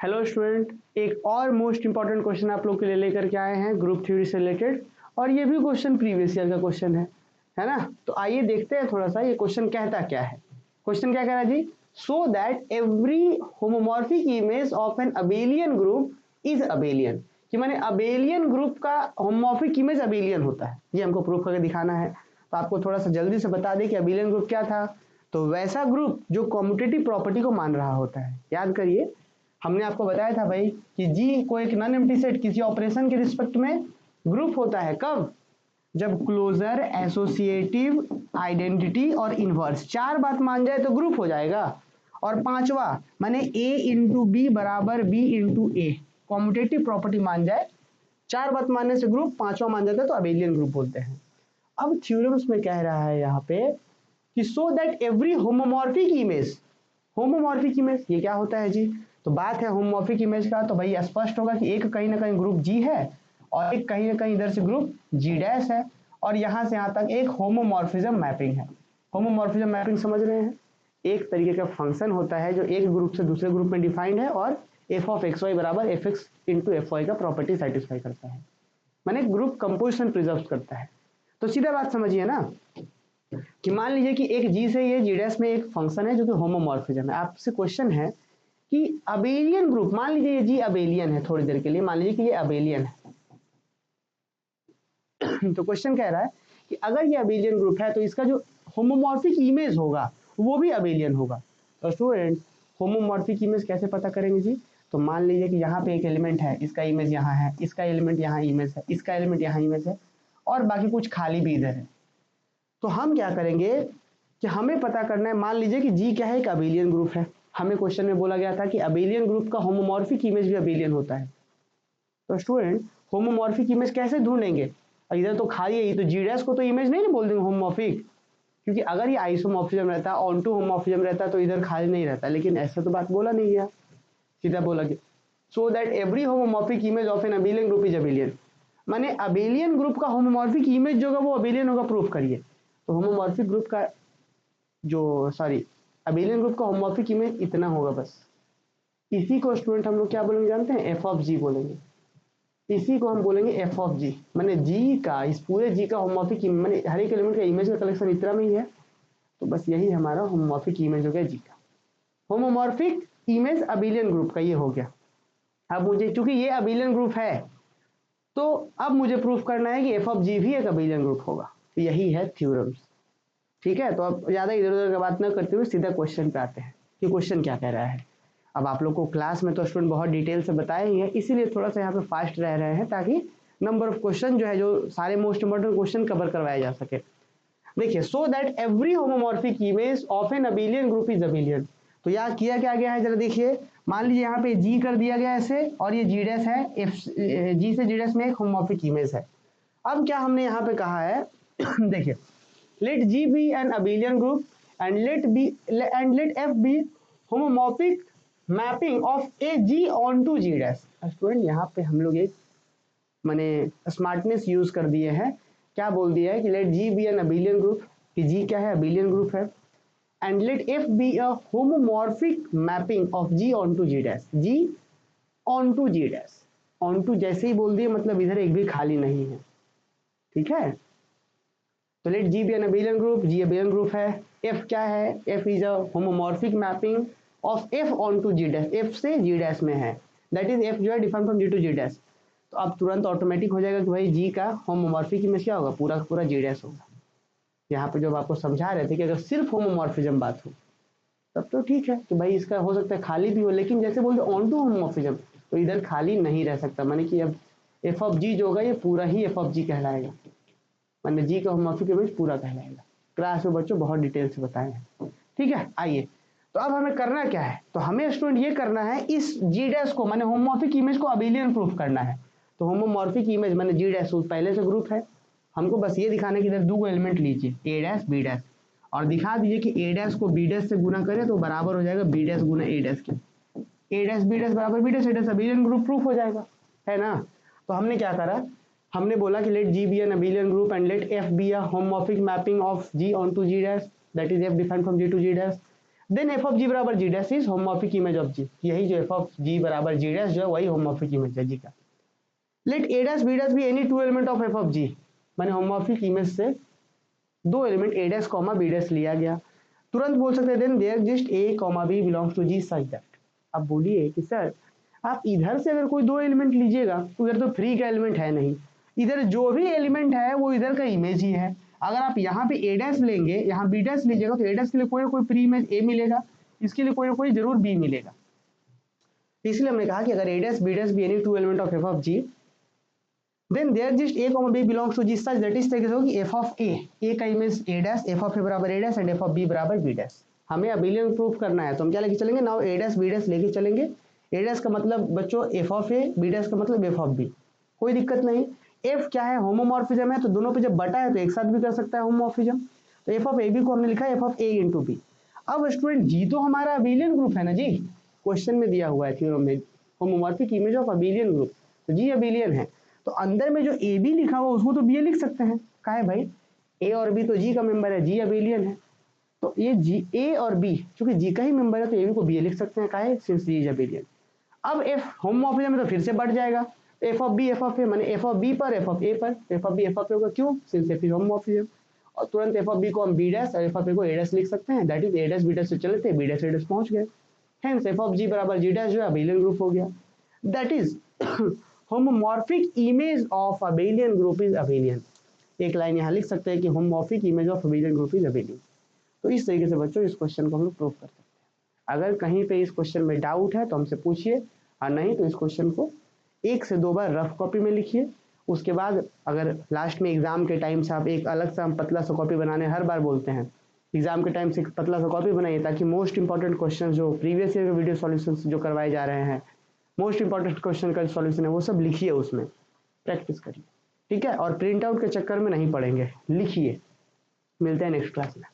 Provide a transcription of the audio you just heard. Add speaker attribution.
Speaker 1: Hello student, एक और most important question आप लोग के लिए लेकर के आए हैं ग्रुप थ्योरी से रिलेटेड। और ये भी क्वेश्चन प्रीवियस ईयर का क्वेश्चन है ना। तो आइए देखते हैं थोड़ा सा ये क्वेश्चन कहता क्या है। क्वेश्चन क्या कह रहा है जी? So that every homomorphic image of an abelian group is abelian, कि माने अबेलियन ग्रुप का होमोमॉर्फिक इमेज अबेलियन होता है। ये हमको प्रूफ करके दिखाना है। तो आपको थोड़ा सा जल्दी से बता दें कि अबेलियन ग्रुप क्या था। तो वैसा ग्रुप जो कॉम्यूटेटिव प्रॉपर्टी को मान रहा होता है। याद करिए, हमने आपको बताया था भाई कि जी को एक नॉन एम्प्टी सेट किसी ऑपरेशन के रिस्पेक्ट में ग्रुप होता है। कब? जब क्लोजर, एसोसिएटिव, आइडेंटिटी और इनवर्स चार बात मान जाए तो ग्रुप हो जाएगा। और पांचवा माने ए इंटू बी बराबर बी इंटू ए, कॉम्यूटेटिव प्रॉपर्टी मान जाए। चार बात मानने से ग्रुप, पांचवा मान जाता है तो अबेलियन ग्रुप बोलते हैं। अब थ्योरम्स में कह रहा है यहाँ पे कि सो that every homomorphic image, homomorphic image ये क्या होता है जी? तो बात है होमोमॉर्फिक इमेज का, तो भाई स्पष्ट होगा कि एक कहीं ना कहीं ग्रुप जी है और एक कहीं ना कहीं इधर से ग्रुप जी डैश है, और यहां से यहां तक एक होमोमॉर्फिज्म मैपिंग है। होमोमॉर्फिज्म मैपिंग समझ रहे हैं? एक तरीके का फंक्शन होता है जो एक ग्रुप से दूसरे ग्रुप में डिफाइंड है और एफ ऑफ एक्स वाई बराबर F x into F y का प्रॉपर्टी सेटिस्फाई करता है, माने ग्रुप कंपोजिशन प्रिजर्व करता है। तो सीधा बात समझिए ना कि मान लीजिए कि एक जी से ये जी डैश में एक फंक्शन है जो कि होमोमॉर्फिज्म है। आपसे क्वेश्चन है कि अबेलियन ग्रुप, मान लीजिए ये जी अबेलियन है, थोड़ी देर के लिए मान लीजिए कि ये अबेलियन है। तो क्वेश्चन कह रहा है कि अगर ये अबेलियन ग्रुप है तो इसका जो होमोमॉर्फिक इमेज होगा वो भी अबेलियन होगा। तो स्टूडेंट, होमोमॉर्फिक इमेज कैसे पता करेंगे जी? तो मान लीजिए कि यहाँ पे एक एलिमेंट है, इसका इमेज यहाँ है, इसका एलिमेंट यहाँ इमेज है, इसका एलिमेंट यहाँ इमेज है, और बाकी कुछ खाली भी इधर है। तो हम क्या करेंगे कि हमें पता करना है, मान लीजिए कि जी क्या है, एक अबेलियन ग्रुप है। हमें क्वेश्चन में बोला गया था कि अबेलियन ग्रुप का होमोमॉर्फिक इमेज भी अबेलियन होता है। तो स्टूडेंट, होमोमॉर्फिक इमेज कैसे ढूंढेंगे? इधर तो खाली है, तो जी डैश को तो इमेज नहीं बोल देंगे होमोमॉर्फिक, क्योंकि अगर ये आइसोमॉर्फिज्म रहता, ऑन टू होमोमॉर्फिज्म रहता तो इधर खाली नहीं रहता। लेकिन ऐसा तो बात बोला नहीं गया, सीधा बोला गया सो that every homomorphic image of an abelian group is abelian, माने अबेलियन ग्रुप का होमोमॉर्फिक इमेज जो होगा वो अबेलियन होगा। प्रूफ करिए। तो होमोमॉर्फिक ग्रुप का जो अबेलियन ग्रुप का होमोमॉर्फिक इमेज इतना होगा बस। इसी को स्टूडेंट हम लोग क्या बोलेंगे जानते हैं? एफ ऑफ जी बोलेंगे। इसी को हम बोलेंगे एफ ऑफ जी, माने जी का, इस पूरे जी का होमोमॉर्फिक माने हर एक एलिमेंट का इमेज का कलेक्शन इतना में ही है। तो बस यही हमारा होमोमॉर्फिक इमेज हो गया जी का। होमोमॉर्फिक इमेज अबेलियन ग्रुप का ये हो गया। अब मुझे, चूंकि ये अबेलियन ग्रुप है, तो अब मुझे प्रूफ करना है कि एफ ऑफ जी भी एक अबेलियन ग्रुप होगा। तो यही है थ्योरम्स। ठीक है, तो अब ज्यादा इधर उधर की बात न करते हुए सीधा क्वेश्चन पे आते हैं कि क्वेश्चन क्या कह रहा है। अब आप लोग को क्लास में तो स्टूडेंट बहुत डिटेल से बताए ही है, इसीलिए थोड़ा सा यहाँ पे फास्ट रह रहे हैं ताकि नंबर ऑफ क्वेश्चन जो है, जो सारे मोस्ट इंपोर्टेंट क्वेश्चन कवर करवाया जा सके। देखिए, सो that every homomorphic image of an abelian group is abelian. तो यहाँ किया क्या गया है जरा देखिए। मान लीजिए यहाँ पे जी कर दिया गया ऐसे, और ये जी डैश है, एफ जी से जी डैश में एक होमोमॉर्फिक इमेज है। अब क्या हमने यहाँ पे कहा है देखिए, let G be an abelian group and let F be homomorphic mapping of a G onto G dash। Student, यहाँ पे हम लोग एक माने स्मार्टनेस यूज कर दिए हैं। क्या बोल दिया है कि let G be an abelian group, कि G क्या है? abelian group है। and let F be a homomorphic mapping of G onto G dash, G onto G dash। onto जैसे ही बोल दिए मतलब इधर एक भी खाली नहीं है। ठीक है, तो let G be an abelian group, G abelian group है। एफ क्या है? F is a homomorphic mapping of F onto G dash, F से जी डैश में है। दैट इज एफ जो है defined from G to G dash. तो अब तुरंत ऑटोमेटिक हो जाएगा कि भाई जी का होमोमॉर्फिक इमेज क्या होगा? पूरा पूरा जी डैश होगा। यहाँ पे जब आपको समझा रहे थे कि अगर सिर्फ होमोमॉर्फिज्म बात हो तब तो ठीक है कि भाई इसका हो सकता है खाली भी हो, लेकिन जैसे बोलते ऑन टू होमोमॉर्फिज्म तो इधर खाली नहीं रह सकता, माने कि अब एफ ऑफ जी जो होगा ये पूरा ही एफ ऑफ जी कहलाएगा, मैंने जी का होमोमॉर्फिक इमेज पूरा कहलाएगा। क्लास में बच्चों बहुत डिटेल से बताए हैं। ठीक है, आइए तो अब हमें करना क्या है? तो हमें स्टूडेंट ये करना है, इस जी डैश को माने होमोमॉर्फिक इमेज को अबेलियन प्रूफ करना है। तो होमोमॉर्फिक इमेज माने जी डैश पहले से ग्रुप है, हमको बस ये दिखाना है कि इधर दो एलिमेंट लीजिए, ए डैश बी डैश, और दिखा दीजिए कि ए डैश को बी डैश से गुना करें तो बराबर हो जाएगा बी डैश गुना ए डैश के। ए डैश बी डैश बराबर बी डैश ए डैश, अबेलियन ग्रुप प्रूफ हो जाएगा, है ना। तो हमने क्या करा, हमने बोला कि let G be an abelian group and let F be a homomorphic mapping of G onto G dash, that is F defined from G to G dash. Then F of G बराबर G dash is homomorphic image of G, यही जो F of G बराबर G dash जो है वही homomorphic image है G का। Let A dash B dash be any two element of F of G, माने होमोमॉर्फिक इमेज से दो element A dash comma B dash लिया गया, तुरंत बोल सकते हैं then there exist A comma B belongs to G such that. अब बोलिए कि सर आप इधर से अगर कोई दो एलिमेंट लीजिएगा तो इधर तो फ्री का एलिमेंट है नहीं, इधर जो भी एलिमेंट है वो इधर का इमेज ही है। अगर आप यहाँ पे ए डैश लेंगे, यहाँ बी डैश लीजिएगा तो ए डैश के लिए कोई ना कोई प्री इमेज ए मिलेगा, इसके लिए कोई ना कोई जरूर बी मिलेगा। इसलिए हमने कहा कि अगर A dash B dash be any two element of F of G then there exist A comma B belongs to G such that इस तरीके से होगी एफ ऑफ ए का image A dash, F of A बराबर A dash and F of B बराबर B dash. हमें abelian proof करना है तो हम क्या लेके चलेंगे, now A dash B dash लेके चलेंगे। ए डैश का मतलब बच्चों F of a, b dash का मतलब एफ ऑफ बी, कोई दिक्कत नहीं। एफ क्या है, होमोमॉर्फिज्म है, तो दोनों पे जब बटा है तो एक साथ भी कर सकता है होमोमॉर्फिज्म। तो एफ ऑफ ए बी को हमने लिखा है F of a into b. अब स्टूडेंट जी तो हमारा अबेलियन ग्रुप है ना जी, क्वेश्चन में दिया हुआ है थ्योरम में homomorphic image of abelian group, तो जी अबेलियन है, तो अंदर में जो ए बी लिखा हुआ उसको तो बी लिख सकते हैं। का है भाई, ए और बी तो जी का मेंबर है, जी अबेलियन है, तो ये जी ए और बी चूंकि जी का ही मेंबर है तो ए बी को बी लिख सकते हैं। का है, सिंस जी इज अबेलियन। अब एफ होमोमॉर्फिज्म में तो फिर से बढ़ जाएगा, F of B F of A माने एफ ऑफ बी पर एफ ऑफ ए पर, F of B F of A होगा, क्यों, सिंस एफ इज होमोमॉर्फिज्म। और तुरंत एफ ऑफ बी को हम बी डैश और एफ ऑफ ए को ए डैश लिख सकते हैं, that is a dash B dash से चले थे बी डैश ए डैश पहुंच गए, हेंस एफ ऑफ जी बराबर जी डैश जो है अबेलियन ग्रुप हो गया। That is homomorphic image of abelian group is abelian. एक लाइन यहाँ लिख सकते हैं कि homomorphic image of abelian group is abelian. तो इस तरीके से बच्चों इस क्वेश्चन को हम लोग प्रूव कर सकते हैं। अगर कहीं पे इस क्वेश्चन में डाउट है तो हमसे पूछिए, और नहीं तो इस क्वेश्चन को एक से दो बार रफ कॉपी में लिखिए। उसके बाद अगर लास्ट में एग्जाम के टाइम से आप एक अलग सा हम पतला सा कॉपी बनाने हर बार बोलते हैं, एग्जाम के टाइम से एक पतला सा कॉपी बनाइए ताकि मोस्ट इंपॉर्टेंट क्वेश्चन जो प्रीवियस ईयर के वीडियो सॉल्यूशन जो करवाए जा रहे हैं, मोस्ट इंपॉर्टेंट क्वेश्चन का सॉल्यूशन है वो सब लिखिए, उसमें प्रैक्टिस करिए, ठीक है। और प्रिंट आउट के चक्कर में नहीं पड़ेंगे, लिखिए। मिलते हैं नेक्स्ट क्लास में।